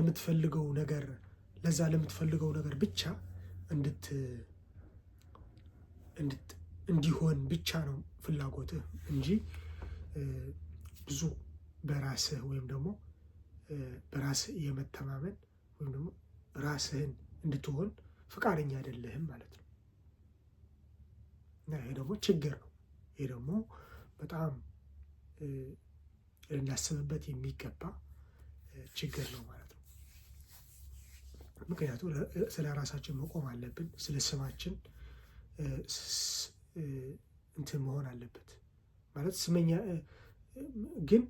ለምትፈልገው ነገር ለዛ ለምትፈልገው ነገር ብቻ እንዲሆን ብቻ ነው ፍላጎትህ እንጂ ብዙ በራስህ ወይም ደግሞ በራስህ የመተማመን ወይም ደግሞ ራስህን እንድትሆን ፍቃደኛ አይደለህም ማለት ነው። እና ይሄ ደግሞ ችግር ነው። ይሄ ደግሞ በጣም ልናስብበት የሚገባ ችግር ነው ማለት ነው። ምክንያቱም ስለ ራሳችን መቆም አለብን። ስለ ስማችን እንትን መሆን አለበት ማለት ስመኛ ግን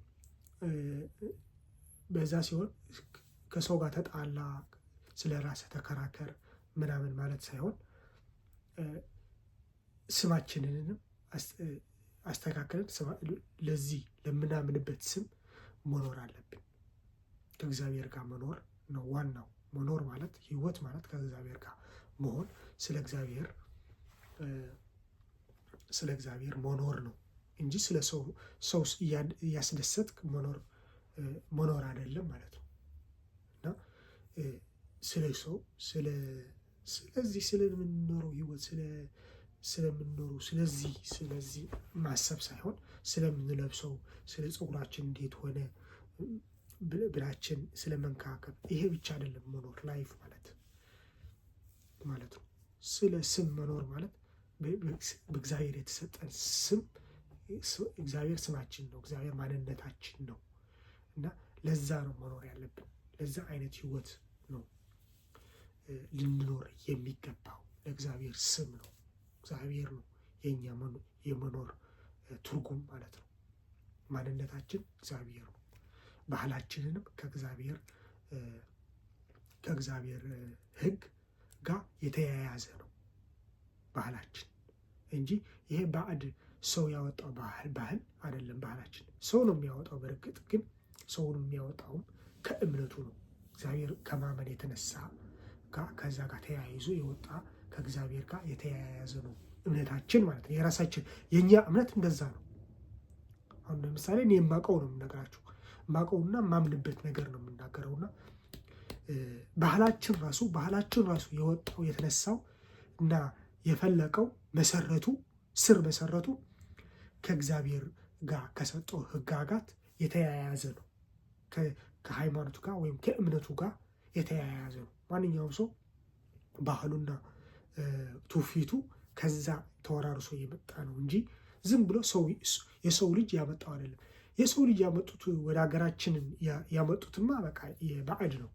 በዛ ሲሆን ከሰው ጋር ተጣላ፣ ስለ ራስህ ተከራከር ምናምን ማለት ሳይሆን ስማችንንም አስተካክለን ለዚህ ለምናምንበት ስም መኖር አለብን። ከእግዚአብሔር ጋር መኖር ነው ዋናው። መኖር ማለት ህይወት ማለት ከእግዚአብሔር ጋር መሆን፣ ስለ እግዚአብሔር መኖር ነው እንጂ ስለ ሰው እያስደሰትክ መኖር አይደለም ማለት ነው። እና ስለ ሰው ስለዚህ ስለምንኖረው ህይወት ስለምንኖረው ስለዚህ ማሰብ ሳይሆን ስለምንለብሰው፣ ስለ ፀጉራችን እንዴት ሆነ ብላችን ስለመንካከብ፣ ይሄ ብቻ አይደለም መኖር ላይፍ ማለት ነው። ስለ ስም መኖር ማለት በእግዚአብሔር የተሰጠን ስም፣ እግዚአብሔር ስማችን ነው፣ እግዚአብሔር ማንነታችን ነው። እና ለዛ ነው መኖር ያለብን። ለዛ አይነት ህይወት ነው ልንኖር የሚገባው። ለእግዚአብሔር ስም ነው፣ እግዚአብሔር ነው የኛ የመኖር ትርጉም ማለት ነው። ማንነታችን እግዚአብሔር ነው። ባህላችንንም ከእግዚአብሔር ህግ ጋር የተያያዘ ነው ባህላችን እንጂ ይሄ ባዕድ ሰው ያወጣው ባህል አይደለም። ባህላችን ሰው ነው የሚያወጣው። በእርግጥ ግን ሰውን የሚያወጣውም ከእምነቱ ነው። እግዚአብሔር ከማመን የተነሳ ከዛ ጋር ተያይዞ የወጣ ከእግዚአብሔር ጋር የተያያዘ ነው እምነታችን ማለት ነው። የራሳችን የእኛ እምነት እንደዛ ነው። አሁን ለምሳሌ እኔ የማውቀው ነው የምነግራችሁ። የማውቀውና የማምንበት ነገር ነው የምናገረውና ባህላችን ራሱ የወጣው የተነሳው እና የፈለቀው ስር መሰረቱ ከእግዚአብሔር ጋር ከሰጠው ህግጋት የተያያዘ ነው። ከሃይማኖቱ ጋር ወይም ከእምነቱ ጋር የተያያዘ ነው። ማንኛውም ሰው ባህሉና ትውፊቱ ከዛ ተወራርሶ የመጣ ነው እንጂ ዝም ብሎ የሰው ልጅ ያመጣው አይደለም። የሰው ልጅ ያመጡት ወደ ሀገራችንን ያመጡትማ በቃ የባዕድ ነው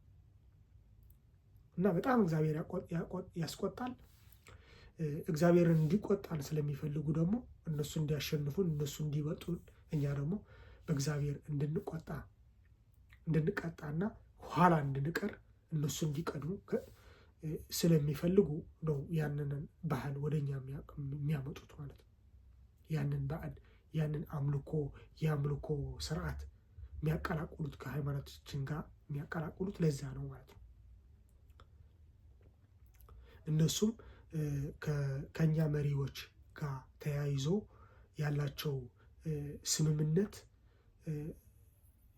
እና በጣም እግዚአብሔር ያስቆጣል። እግዚአብሔርን እንዲቆጣን ስለሚፈልጉ ደግሞ እነሱ እንዲያሸንፉን፣ እነሱ እንዲበጡን፣ እኛ ደግሞ በእግዚአብሔር እንድንቀጣና ኋላ እንድንቀር እነሱ እንዲቀድሙ ስለሚፈልጉ ነው ያንን ባህል ወደኛ የሚያመጡት ማለት ነው። ያንን ባዕድ ያንን የአምልኮ ስርዓት የሚያቀላቅሉት ከሃይማኖታችን ጋር የሚያቀላቅሉት ለዛ ነው ማለት ነው። እነሱም ከኛ መሪዎች ጋር ተያይዞ ያላቸው ስምምነት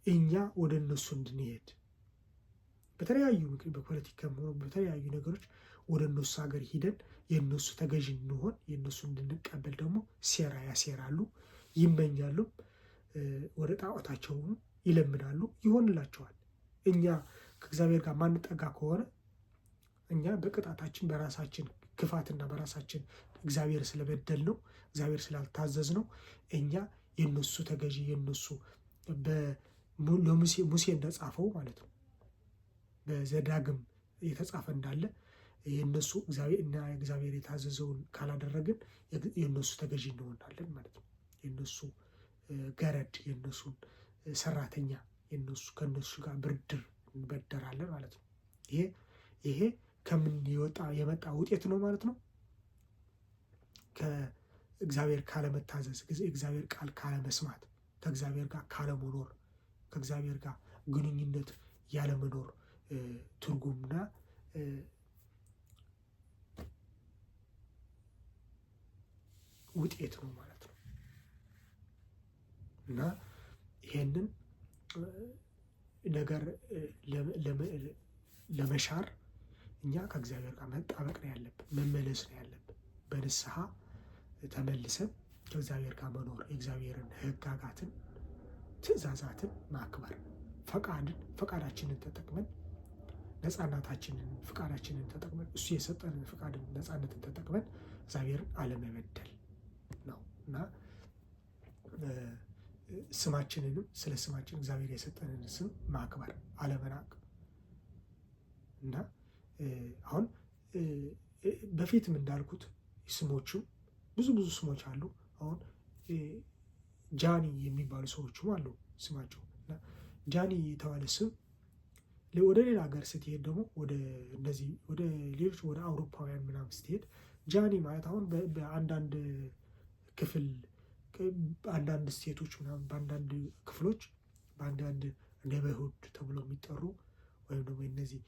እኛ ወደ እነሱ እንድንሄድ በተለያዩ በፖለቲካም ሆነ በተለያዩ ነገሮች ወደ እነሱ ሀገር ሂደን የእነሱ ተገዥ እንሆን፣ የእነሱ እንድንቀበል ደግሞ ሴራ ያሴራሉ፣ ይመኛሉ፣ ወደ ጣዖታቸውም ይለምናሉ፣ ይሆንላቸዋል። እኛ ከእግዚአብሔር ጋር ማንጠጋ ከሆነ እኛ በቅጣታችን በራሳችን ክፋትና በራሳችን እግዚአብሔር ስለበደል ነው፣ እግዚአብሔር ስላልታዘዝ ነው። እኛ የነሱ ተገዢ የነሱ ሙሴ እንደጻፈው ማለት ነው በዘዳግም የተጻፈ እንዳለ የነሱ እግዚአብሔር የታዘዘውን ካላደረግን የነሱ ተገዢ እንሆናለን ማለት ነው። የነሱ ገረድ፣ የነሱን ሰራተኛ፣ ከነሱ ጋር ብድር እንበደራለን ማለት ነው። ይሄ ከምን የመጣ ውጤት ነው ማለት ነው? ከእግዚአብሔር ካለመታዘዝ፣ እግዚአብሔር ቃል ካለመስማት፣ ከእግዚአብሔር ጋር ካለመኖር፣ ከእግዚአብሔር ጋር ግንኙነት ያለመኖር ትርጉምና ውጤት ነው ማለት ነው። እና ይሄንን ነገር ለመሻር እኛ ከእግዚአብሔር ጋር መጣበቅ ነው ያለብን፣ መመለስ ነው ያለብን። በንስሐ ተመልሰን ከእግዚአብሔር ጋር መኖር፣ የእግዚአብሔርን ሕግጋትን ትእዛዛትን ማክበር፣ ፈቃዳችንን ተጠቅመን ነፃነታችንን ፍቃዳችንን ተጠቅመን እሱ የሰጠንን ፍቃድን ነፃነትን ተጠቅመን እግዚአብሔርን አለመበደል ነው እና ስማችንንም ስለ ስማችን እግዚአብሔር የሰጠንን ስም ማክበር አለመናቅ እና አሁን በፊትም እንዳልኩት ስሞቹም ብዙ ስሞች አሉ። አሁን ጃኒ የሚባሉ ሰዎችም አሉ ስማቸው እና ጃኒ የተባለ ስም ወደ ሌላ ሀገር ስትሄድ ደግሞ ወደ ሌሎች ወደ አውሮፓውያን ምናምን ስትሄድ ጃኒ ማለት አሁን በአንዳንድ ክፍል በአንዳንድ ስቴቶች ምናምን በአንዳንድ ክፍሎች በአንዳንድ ኔበርሁድ ተብሎ የሚጠሩ ወይም ደግሞ እነዚህ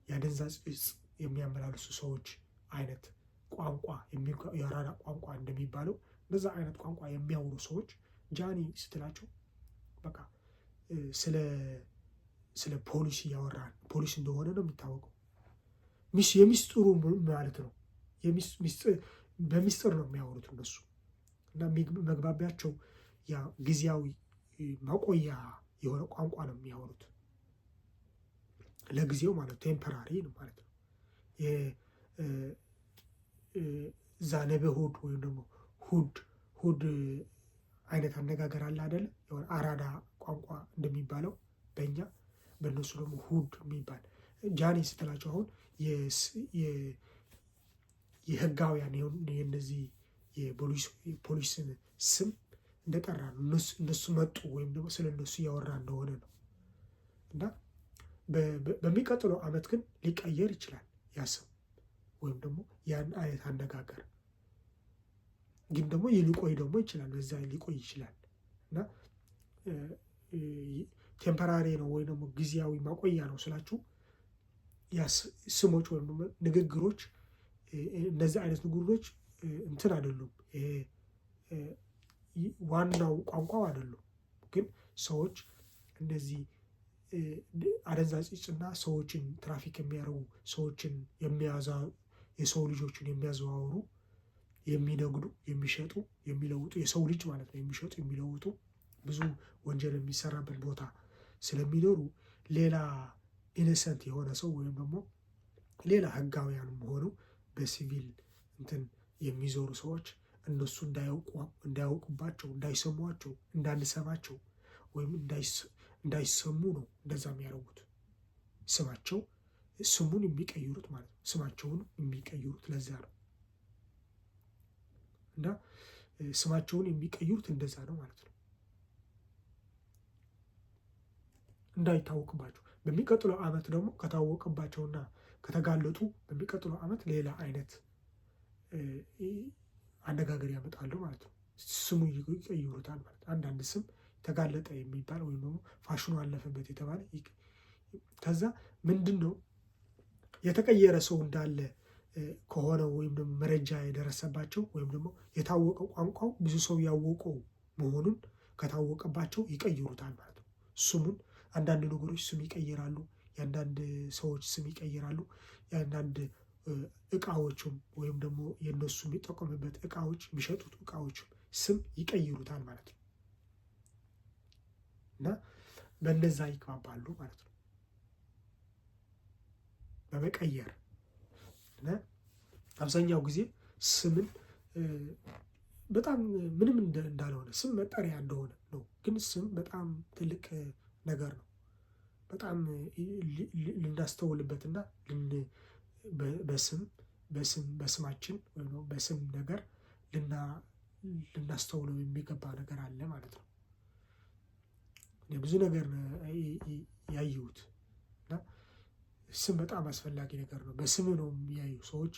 የአደንዛዥ እጽ የሚያመላልሱ ሰዎች አይነት ቋንቋ የአራዳ ቋንቋ እንደሚባለው በዛ አይነት ቋንቋ የሚያወሩ ሰዎች ጃኒ ስትላቸው በቃ ስለ ፖሊስ እያወራን ፖሊስ እንደሆነ ነው የሚታወቀው። የሚስጥሩ ማለት ነው። በሚስጥር ነው የሚያወሩት እነሱ እና መግባቢያቸው ያ ጊዜያዊ ማቆያ የሆነ ቋንቋ ነው የሚያወሩት ለጊዜው ማለት ቴምፐራሪ ነው ማለት ነው። ዛነበሁድ ወይም ደግሞ ሁድ አይነት አነጋገር አለ አይደለ? የሆነ አራዳ ቋንቋ እንደሚባለው በእኛ በእነሱ ደግሞ ሁድ የሚባል ጃኒ ስትላቸው አሁን የህጋውያን የነዚህ የፖሊስን ስም እንደጠራ ነው። እነሱ መጡ ወይም ደግሞ ስለ እነሱ እያወራ እንደሆነ ነው እና በሚቀጥለው ዓመት ግን ሊቀየር ይችላል ያ ስም ወይም ደግሞ ያን አይነት አነጋገር ግን ደግሞ ሊቆይ ደግሞ ይችላል፣ በዛ ሊቆይ ይችላል እና ቴምፐራሪ ነው ወይ ደግሞ ጊዜያዊ ማቆያ ነው ስላችሁ ስሞች ወይም ንግግሮች እነዚህ አይነት ንግግሮች እንትን አይደሉም፣ ዋናው ቋንቋው አይደሉም። ግን ሰዎች እንደዚህ አደንዛዥ እጽና ሰዎችን ትራፊክ የሚያደርጉ ሰዎችን የሰው ልጆችን የሚያዘዋውሩ የሚነግዱ የሚሸጡ የሚለውጡ የሰው ልጅ ማለት ነው የሚሸጡ የሚለውጡ ብዙ ወንጀል የሚሰራበት ቦታ ስለሚኖሩ ሌላ ኢነሰንት የሆነ ሰው ወይም ደግሞ ሌላ ህጋውያንም ሆኑ በሲቪል እንትን የሚዞሩ ሰዎች እነሱ እንዳያውቁባቸው እንዳይሰሟቸው እንዳንሰማቸው ወይም እንዳይሰሙ ነው እንደዛ የሚያደርጉት። ስሙን የሚቀይሩት ማለት ነው። ስማቸውን የሚቀይሩት ለዛ ነው እና ስማቸውን የሚቀይሩት እንደዛ ነው ማለት ነው። እንዳይታወቅባቸው በሚቀጥለው ዓመት ደግሞ ከታወቀባቸውና ከተጋለጡ በሚቀጥለው ዓመት ሌላ አይነት አነጋገር ያመጣሉ ማለት ነው። ስሙ ይቀይሩታል ማለት ነው። አንዳንድ ስም ተጋለጠ የሚባል ወይም ደግሞ ፋሽኑ አለፈበት የተባለ ከዛ ምንድን ነው የተቀየረ ሰው እንዳለ ከሆነ ወይም ደግሞ መረጃ የደረሰባቸው ወይም ደግሞ የታወቀው ቋንቋው ብዙ ሰው ያወቀው መሆኑን ከታወቀባቸው ይቀይሩታል ማለት ነው። ስሙን አንዳንድ ነገሮች ስም ይቀይራሉ፣ የአንዳንድ ሰዎች ስም ይቀይራሉ፣ የአንዳንድ እቃዎችም ወይም ደግሞ የእነሱ የሚጠቀሙበት እቃዎች የሚሸጡት እቃዎች ስም ይቀይሩታል ማለት ነው እና በእነዛ ይግባባሉ ማለት ነው በመቀየር እና አብዛኛው ጊዜ ስምን በጣም ምንም እንዳልሆነ ስም መጠሪያ እንደሆነ ነው። ግን ስም በጣም ትልቅ ነገር ነው። በጣም ልናስተውልበትና በስማችን ወይም በስም ነገር ልናስተውለው የሚገባ ነገር አለ ማለት ነው። ብዙ ነገር ያየሁት እና ስም በጣም አስፈላጊ ነገር ነው። በስምህ ነው የሚያዩ ሰዎች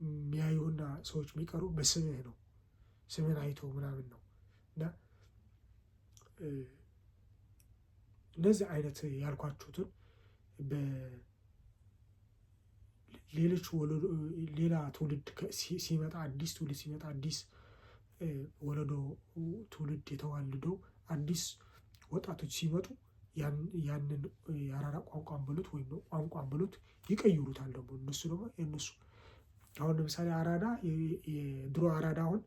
የሚያዩና ሰዎች የሚቀሩ በስምህ ነው። ስምህን አይተው ምናምን ነው እና እነዚህ አይነት ያልኳችሁትን ሌላ ትውልድ ሲመጣ አዲስ ትውልድ ሲመጣ አዲስ ወለዶ ትውልድ የተዋልዶ አዲስ ወጣቶች ሲመጡ ያንን የአራዳ ቋንቋን ብሉት ወይም ቋንቋን ብሉት ይቀይሩታል። ደግሞ እነሱ ደግሞ የእነሱ አሁን ለምሳሌ አራዳ የድሮ አራዳ አሁን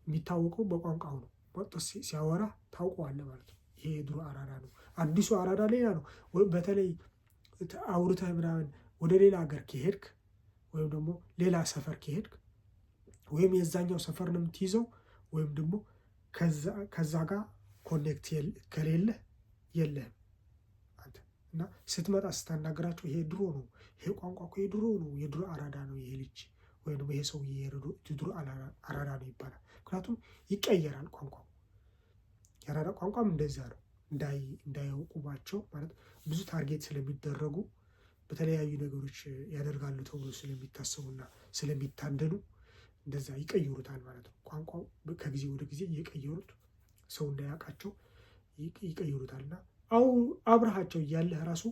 የሚታወቀው በቋንቋው ነው። ወጥቶ ሲያወራ ታውቀዋለህ ማለት ነው። ይሄ የድሮ አራዳ ነው። አዲሱ አራዳ ሌላ ነው። በተለይ አውርተህ ምናምን ወደ ሌላ ሀገር ከሄድክ ወይም ደግሞ ሌላ ሰፈር ከሄድክ ወይም የዛኛው ሰፈር ነው የምትይዘው ወይም ደግሞ ከዛ ጋር ኮኔክት ከሌለ የለህም አንተ እና ስትመጣ ስታናገራቸው ይሄ ድሮ ነው፣ ይሄ ቋንቋ እኮ የድሮ ነው፣ የድሮ አራዳ ነው ይሄ ልጅ ወይም ደግሞ ይሄ ሰውዬ የድሮ አራዳ ነው ይባላል። ምክንያቱም ይቀየራል ቋንቋው። የአራዳ ቋንቋም እንደዛ ነው። እንዳያውቁባቸው ማለት ብዙ ታርጌት ስለሚደረጉ በተለያዩ ነገሮች ያደርጋሉ ተብሎ ስለሚታሰቡና ስለሚታደኑ እንደዛ ይቀይሩታል ማለት ነው። ቋንቋው ከጊዜ ወደ ጊዜ እየቀየሩት ሰው እንዳያውቃቸው ይቀይሩታልና አብረሃቸው እያለህ ራሱ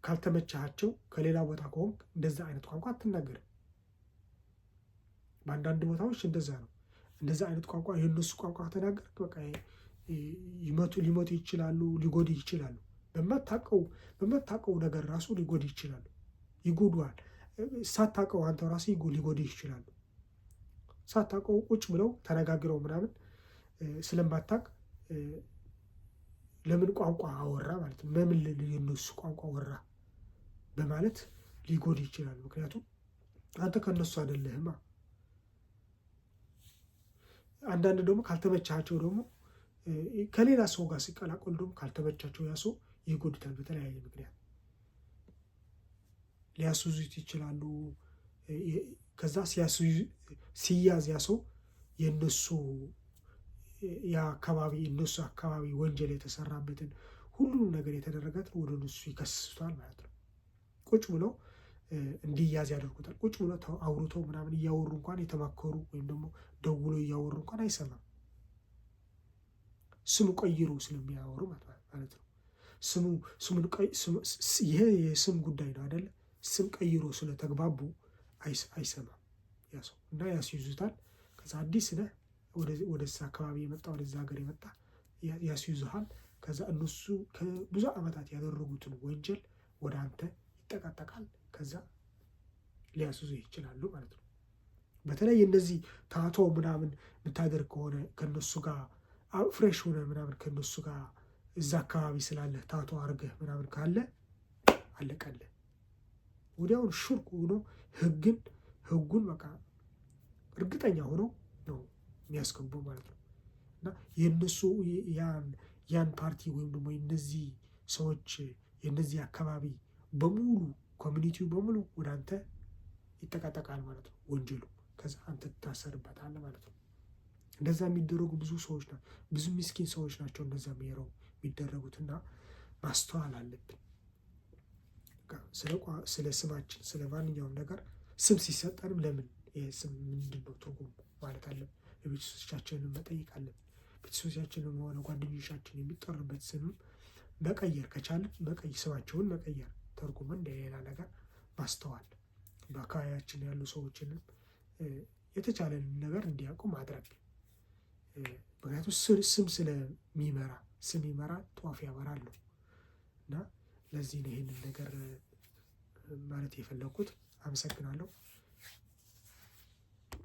ካልተመቻቸው ከሌላ ቦታ ከሆንክ እንደዛ አይነት ቋንቋ አትናገርም። በአንዳንድ ቦታዎች እንደዛ ነው። እንደዛ አይነት ቋንቋ የእነሱ ቋንቋ ተናገር በቃ ሊመቱ ይችላሉ፣ ሊጎዱ ይችላሉ። በማታውቀው ነገር ራሱ ሊጎዱ ይችላሉ፣ ይጎዱሃል። ሳታውቀው አንተ ራሱ ሊጎዱ ይችላሉ። ሳታውቀው ቁጭ ብለው ተነጋግረው ምናምን ስለማታውቅ ለምን ቋንቋ አወራ ማለት ነው፣ ለምን የእነሱ ቋንቋ ወራ በማለት ሊጎዱ ይችላሉ። ምክንያቱም አንተ ከእነሱ አይደለህማ። አንዳንድ ደግሞ ካልተመቻቸው ደግሞ ከሌላ ሰው ጋር ሲቀላቀሉ ደግሞ ካልተመቻቸው ያ ሰው ይጎዱታል። በተለያየ ምክንያት ሊያስዙት ይችላሉ። ከዛ ሲያዝ ያ ሰው የእነሱ እነሱ አካባቢ ወንጀል የተሰራበትን ሁሉንም ነገር የተደረገትን ወደ እነሱ ይከስሱታል ማለት ነው። ቁጭ ብለው እንዲያዝ ያደርጉታል። ቁጭ ብለው አውርተው ምናምን እያወሩ እንኳን የተማከሩ ወይም ደግሞ ደውሎ እያወሩ እንኳን አይሰማም። ስሙ ቀይሮ ስለሚያወሩ ማለት ነው። ይሄ የስም ጉዳይ ነው አይደለ? ስም ቀይሮ ስለተግባቡ አይሰማም ያ ሰው እና ያስይዙታል። ከዛ አዲስ ነህ ወደዛ አካባቢ የመጣ ወደዛ ሀገር የመጣ ያስይዙሃል። ከዛ እነሱ ከብዙ ዓመታት ያደረጉትን ወንጀል ወደ አንተ ይጠቃጠቃል። ከዛ ሊያስይዙ ይችላሉ ማለት ነው። በተለይ እነዚህ ታቶ ምናምን የምታደርግ ከሆነ ከነሱ ጋር ፍሬሽ ሆነ ምናምን ከነሱ ጋር እዛ አካባቢ ስላለህ ታቶ አድርገህ ምናምን ካለ አለቀልህ። ወዲያውን ሹርክ ሆኖ ህጉን በቃ እርግጠኛ ሆኖ ነው የሚያስገቡ ማለት ነው። እና የነሱ ያን ፓርቲ ወይም ደግሞ የነዚህ ሰዎች የነዚህ አካባቢ በሙሉ ኮሚኒቲው በሙሉ ወደ አንተ ይጠቃጠቃል ማለት ነው ወንጀሉ። ከዛ አንተ ትታሰርበታለህ ማለት ነው። እንደዛ የሚደረጉ ብዙ ሰዎች ናቸው፣ ብዙ ምስኪን ሰዎች ናቸው እንደዛ የሚደረጉትና ማስተዋል አለብን። ስለ ስማችን ስለ ማንኛውም ነገር ስም ሲሰጠንም ለምን ይህ ስም ምንድን ነው ትርጉም ማለት አለብን። ቤተሰቦቻችንን መጠየቅ አለብን። ቤተሰቦቻችንን ሆነ ጓደኞቻችን የሚጠሩበት ስምም መቀየር ከቻልን ስማቸውን መቀየር ተርጉመን እንደሌላ ነገር ማስተዋል፣ በአካባቢያችን ያሉ ሰዎችንም የተቻለንን ነገር እንዲያውቁ ማድረግ። ምክንያቱም ስም ስለሚመራ ስም ይመራል፣ ጧፍ ያበራል ነው እና ለዚህ ነው ይሄንን ነገር ማለት የፈለኩት። አመሰግናለሁ።